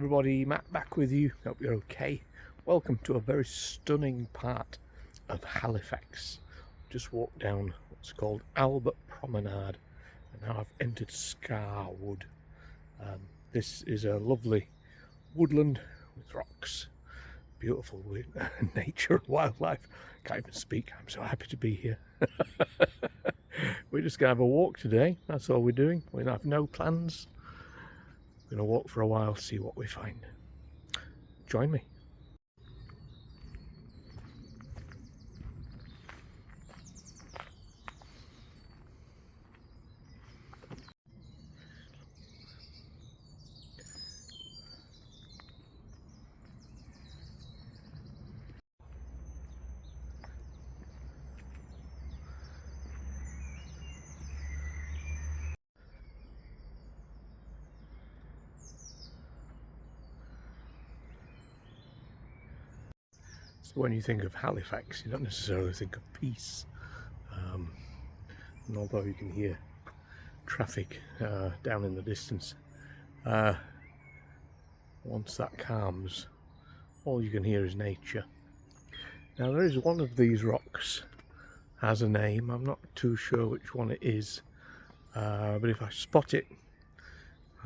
everybody, Matt back with you. Hope you're okay. Welcome to a very stunning part of Halifax. Just walked down what's called Albert Promenade and now I've entered Scarr Wood. This is a lovely woodland with rocks, beautiful nature and wildlife. Can't even speak, I'm so happy to be here. We're just going to have a walk today, that's all we're doing. We have no plans. We're going to walk for a while, see what we find. Join me. So when you think of Halifax, you don't necessarily think of peace. And although you can hear traffic down in the distance, once that calms, all you can hear is nature. Now there is one of these rocks has a name. I'm not too sure which one it is, but if I spot it,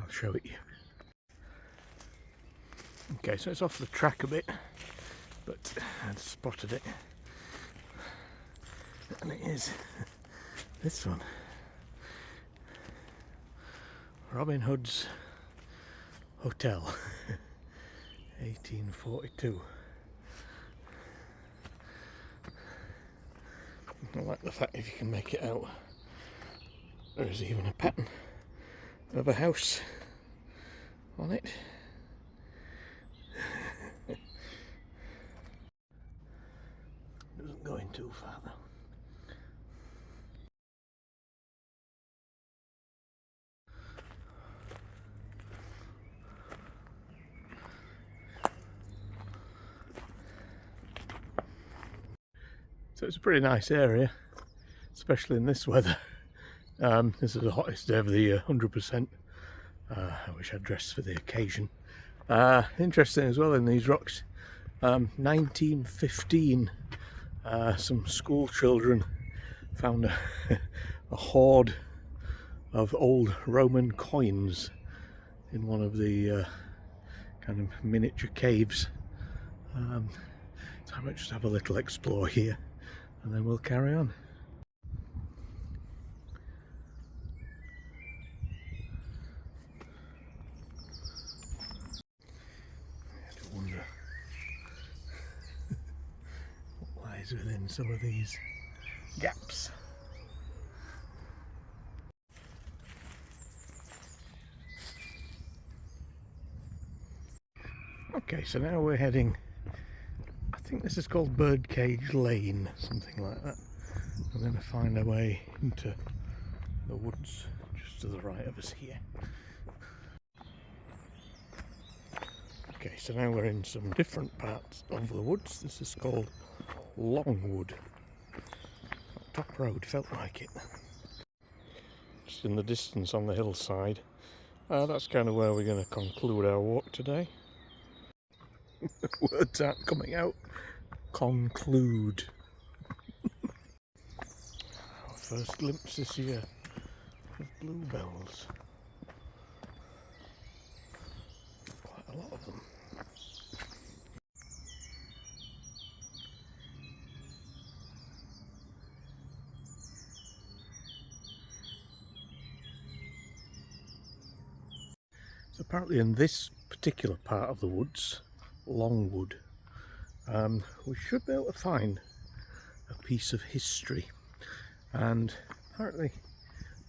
I'll show it you. Okay, so it's off the track a bit, but I'd spotted it, and it is this one, Robin Hood's Hotel, 1842. I like the fact if you can make it out, there is even a pattern of a house on it. Doesn't go in too far though. So it's a pretty nice area, especially in this weather. This is the hottest day of the year, 100%. I wish I'd dressed for the occasion. Interesting as well in these rocks, 1915, some school children found a hoard of old Roman coins in one of the kind of miniature caves. So I might just have a little explore here and then we'll carry on. I do wonder what lies within some of these gaps. Okay, so now we're heading, I think this is called Birdcage Lane, something like that. I'm going to find a way into the woods just to the right of us here. Okay, so now we're in some different parts of the woods. This is called Longwood. Top road, felt like it. Just in the distance on the hillside. That's kind of where we're going to conclude our walk today. Words aren't coming out. Conclude. Our first glimpse this year of bluebells. Quite a lot of them. So apparently in this particular part of the woods, Longwood, we should be able to find a piece of history, and apparently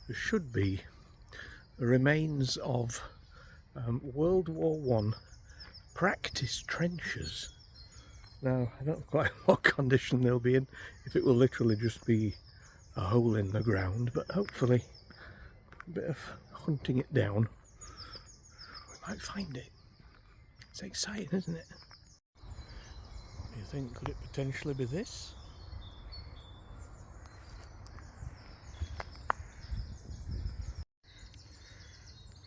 there should be the remains of World War I practice trenches. Now I don't know quite what condition they'll be in, if it will literally just be a hole in the ground, but hopefully a bit of hunting it down we might find it. It's exciting, isn't it? What do you think? Could it potentially be this?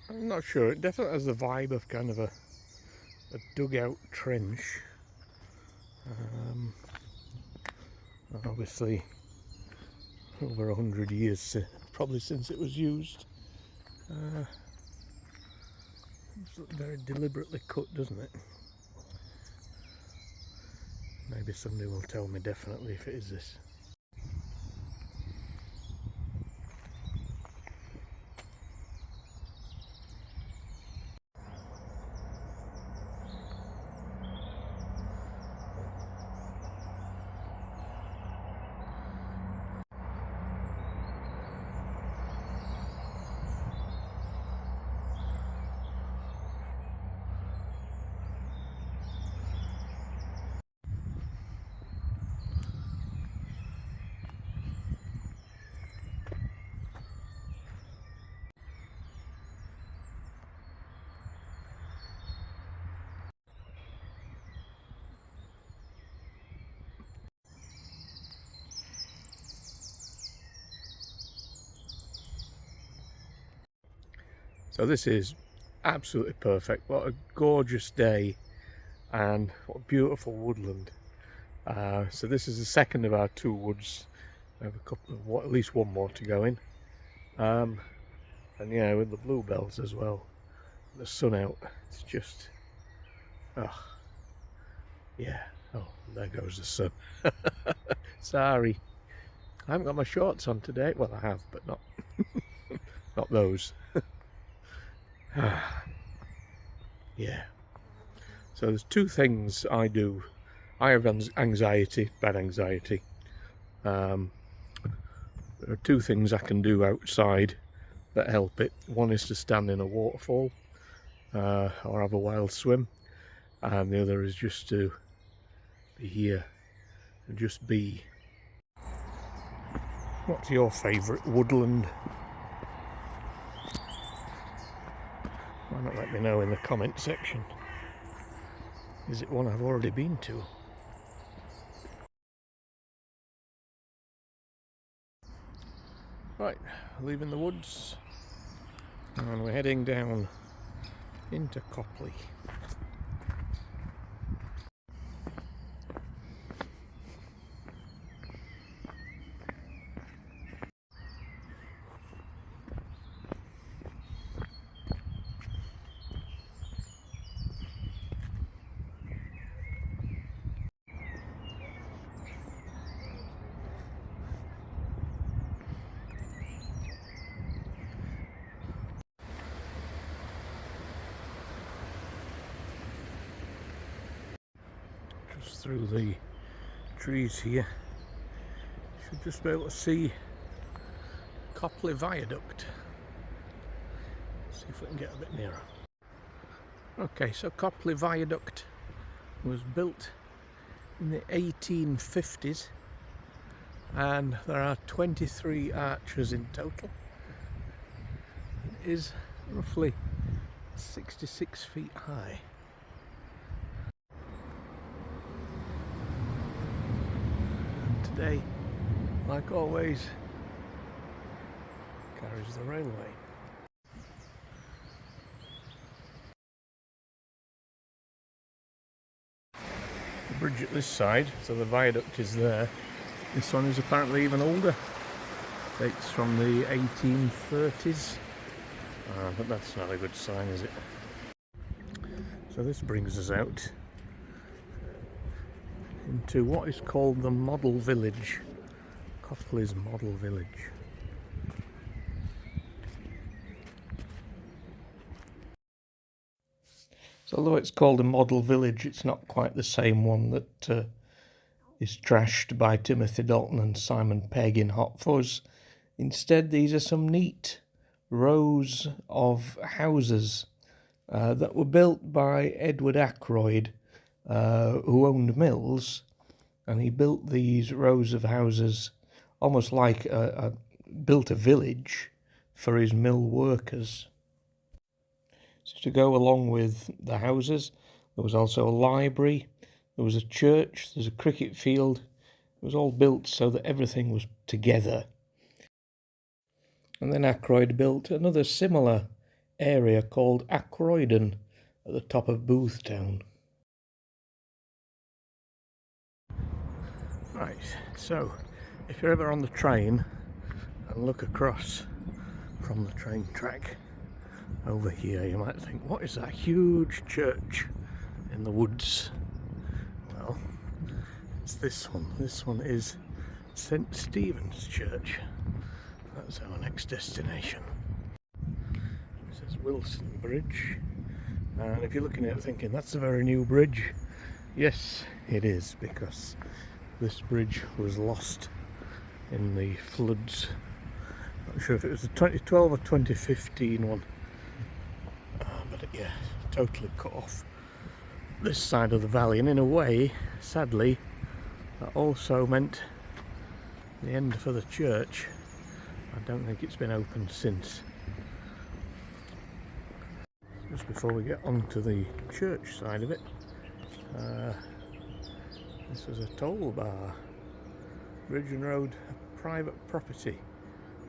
I'm not sure. It definitely has the vibe of kind of a a dugout trench. Obviously over 100 years probably since it was used. It's very deliberately cut, doesn't it? Maybe somebody will tell me definitely if it is this. So this is absolutely perfect. What a gorgeous day and what a beautiful woodland. So this is the second of our 2 woods. We have a couple of, at least one more to go in. And yeah, with the bluebells as well. The sun out, it's just, oh, yeah. Oh, there goes the sun. Sorry. I haven't got my shorts on today. Well, I have, but not not those. Yeah. So there's 2 things I do. I have anxiety, bad anxiety. There are 2 things I can do outside that help it. One is to stand in a waterfall or have a wild swim, and the other is just to be here and just be. What's your favourite woodland? Why not let me know in the comment section? Is it one I've already been to? Right, leaving the woods and we're heading down into Copley. Just through the trees here, should just be able to see Copley Viaduct. See if we can get a bit nearer. Okay, so Copley Viaduct was built in the 1850s and there are 23 arches in total. It is roughly 66 feet high. And today, like always, carries the railway. The bridge at this side, so the viaduct is there. This one is apparently even older. Dates from the 1830s. But that's not a good sign, is it? So this brings us out into what is called the Model Village. Copley's Model Village. So although it's called a model village, it's not quite the same one that is trashed by Timothy Dalton and Simon Pegg in Hot Fuzz. Instead, these are some neat rows of houses that were built by Edward Ackroyd, who owned mills, and he built these rows of houses almost like built a village for his mill workers. So to go along with the houses, there was also a library, there was a church, there's a cricket field. It was all built so that everything was together. And then Ackroyd built another similar area called Ackroydon, at the top of Boothtown. Right, so if you're ever on the train and look across from the train track over here, you might think, what is that huge church in the woods? Well, it's this one. This one is St. Stephen's Church. That's our next destination. This is Wilson Bridge, and if you're looking at it thinking that's a very new bridge, yes it is, because this bridge was lost in the floods. Not sure if it was the 2012 or 2015 one, but yeah, totally cut off this side of the valley, and in a way, sadly, that also meant the end for the church. I don't think it's been opened since. Just before we get onto the church side of it, this was a toll bar. Bridge and road, private property.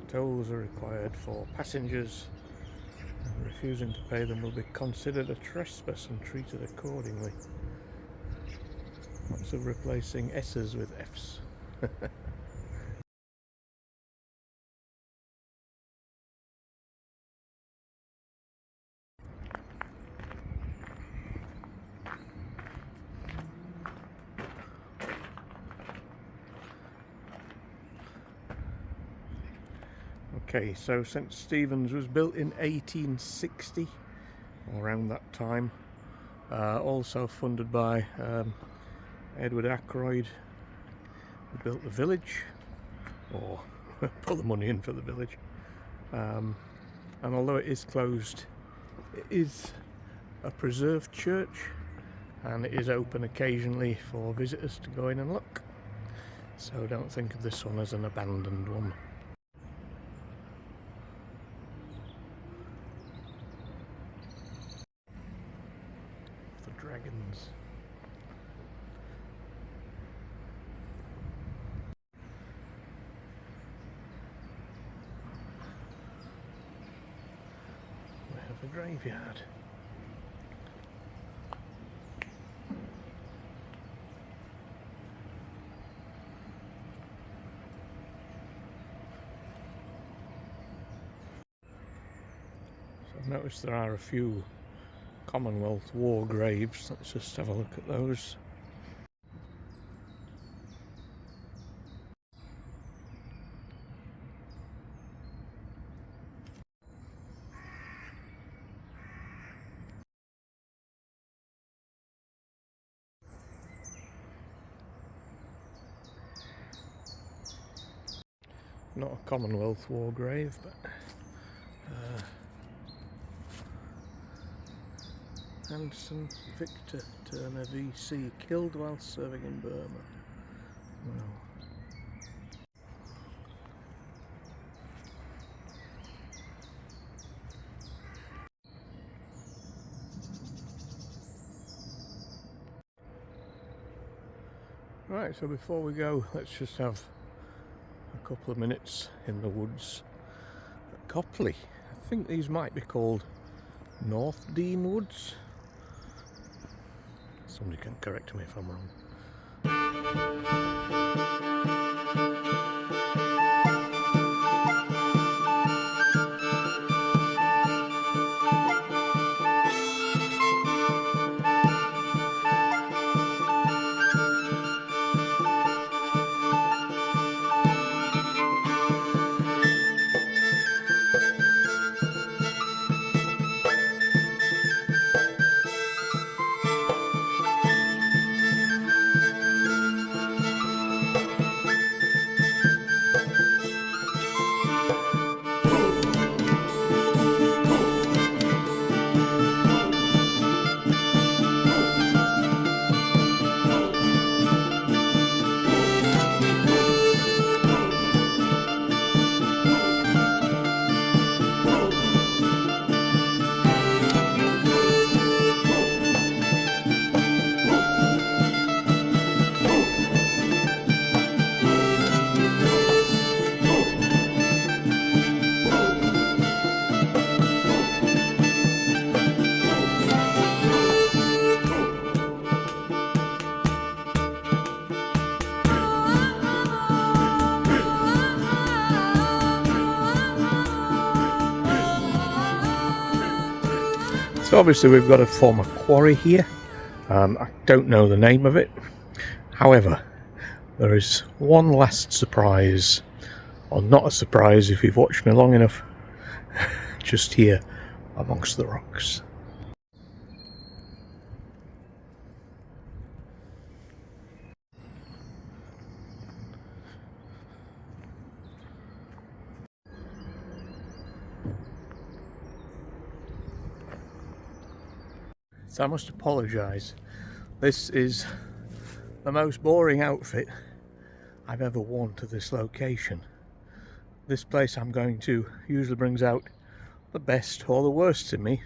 Tolls are required for passengers, and refusing to pay them will be considered a trespass and treated accordingly. Lots of replacing S's with F's. Okay, so St. Stephen's was built in 1860, or around that time. Also funded by Edward Ackroyd, who built the village, or put the money in for the village. And although it is closed, it is a preserved church, and it is open occasionally for visitors to go in and look. So don't think of this one as an abandoned one. Dragons. We have a graveyard. So I've noticed there are a few Commonwealth war graves. Let's just have a look at those. Not a Commonwealth war grave, but Anderson Victor Turner VC, killed while serving in Burma. Wow. Right, so before we go, let's just have a couple of minutes in the woods at Copley. I think these might be called North Dean Woods. Somebody can correct me if I'm wrong. So obviously we've got a former quarry here. I don't know the name of it. However, there is one last surprise, or not a surprise if you've watched me long enough, just here amongst the rocks. So I must apologise. This is the most boring outfit I've ever worn to this location. This place I'm going to usually brings out the best or the worst in me,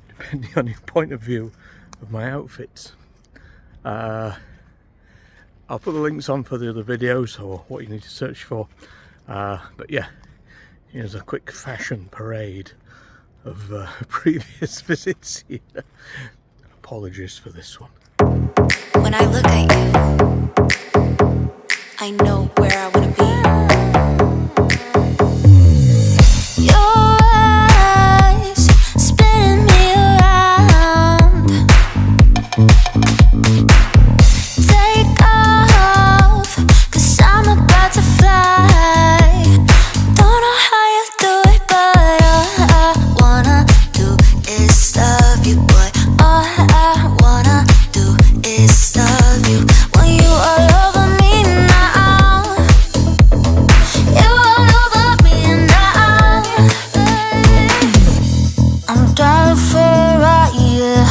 depending on your point of view of my outfits. I'll put the links on for the other videos or what you need to search for. But yeah, here's a quick fashion parade of previous visits here. Apologies for this one. When I look at you, I know where I want to be. Your eyes spinning me around. Take off, 'cause I'm about to fly. Don't know how you do it, but all I wanna do is love you, boy. All I wanna do is love you. When you all over me now, you all over me now. I'm driving for a ride, yeah.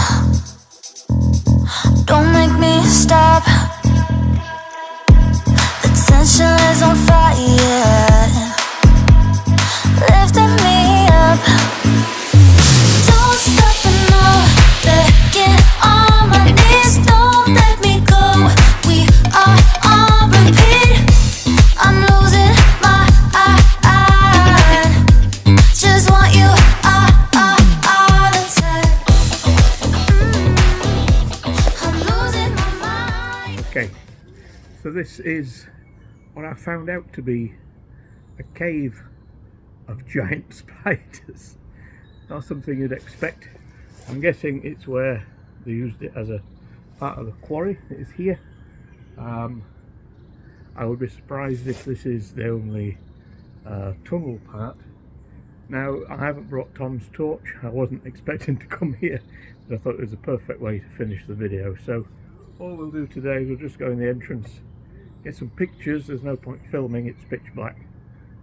Don't make me stop. The tension is on fire, lifting me up. Don't stop and no, begging on my knees. Don't let me go. We are on repeat. I'm losing my mind. Just want you all the time. I'm losing my mind. Okay, so this is what I found out to be a cave of giant spiders. Not something you'd expect. I'm guessing it's where they used it as a part of the quarry. It is here. I would be surprised if this is the only tunnel part. Now, I haven't brought Tom's torch. I wasn't expecting to come here, but I thought it was a perfect way to finish the video. So all we'll do today is we'll just go in the entrance, get some pictures. There's no point filming, it's pitch black.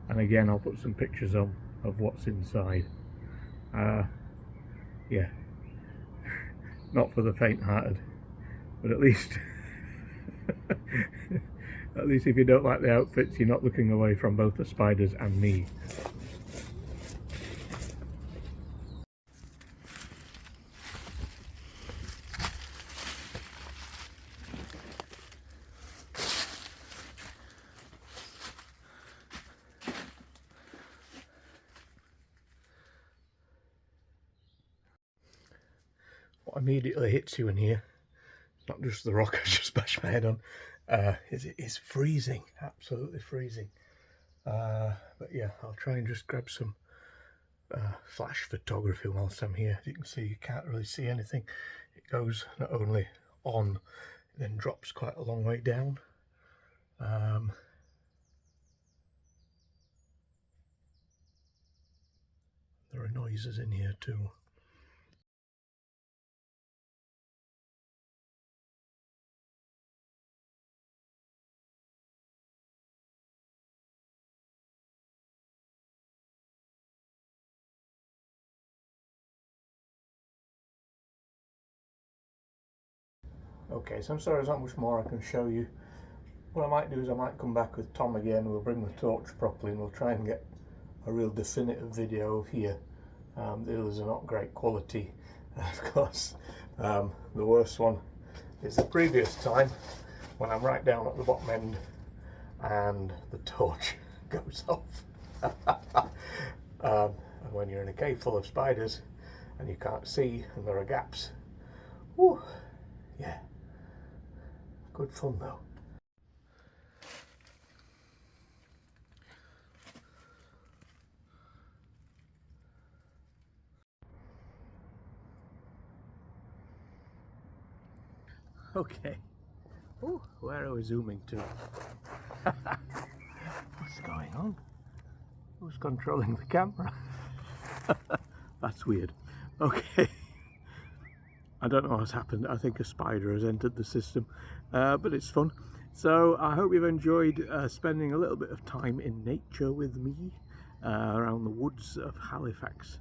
And again, I'll put some pictures on of what's inside. Yeah, not for the faint-hearted, but at least at least if you don't like the outfits, you're not looking away from both the spiders and me. What immediately hits you in here, not just the rock I just bashed my head on, is it is freezing, absolutely freezing. But yeah, I'll try and just grab some flash photography whilst I'm here. As you can see, you can't really see anything. It goes not only on, it then drops quite a long way down. There are noises in here too. Okay, so I'm sorry there's not much more I can show you. What I might do is I might come back with Tom again, we'll bring the torch properly and we'll try and get a real definitive video of here. The others are not great quality. Of course, the worst one is the previous time when I'm right down at the bottom end and the torch goes off. And when you're in a cave full of spiders and you can't see and there are gaps. Whew, yeah, good fun though. Okay. Oh, where are we zooming to? What's going on? Who's controlling the camera? That's weird. Okay. I don't know what's happened. I think a spider has entered the system, but it's fun. So I hope you've enjoyed spending a little bit of time in nature with me around the woods of Halifax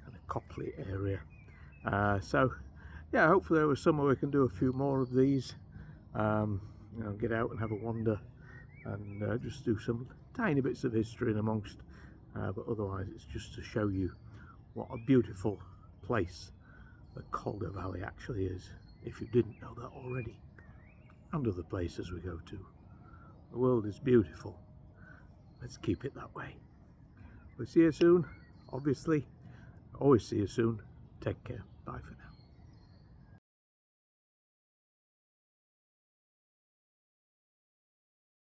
and the Copley area. So yeah, hopefully over summer we can do a few more of these. You know, get out and have a wander and just do some tiny bits of history in amongst, but otherwise it's just to show you what a beautiful place the Calder Valley actually is, if you didn't know that already, and other places we go to. The world is beautiful. Let's keep it that way. We'll see you soon, obviously. Always see you soon. Take care. Bye for now.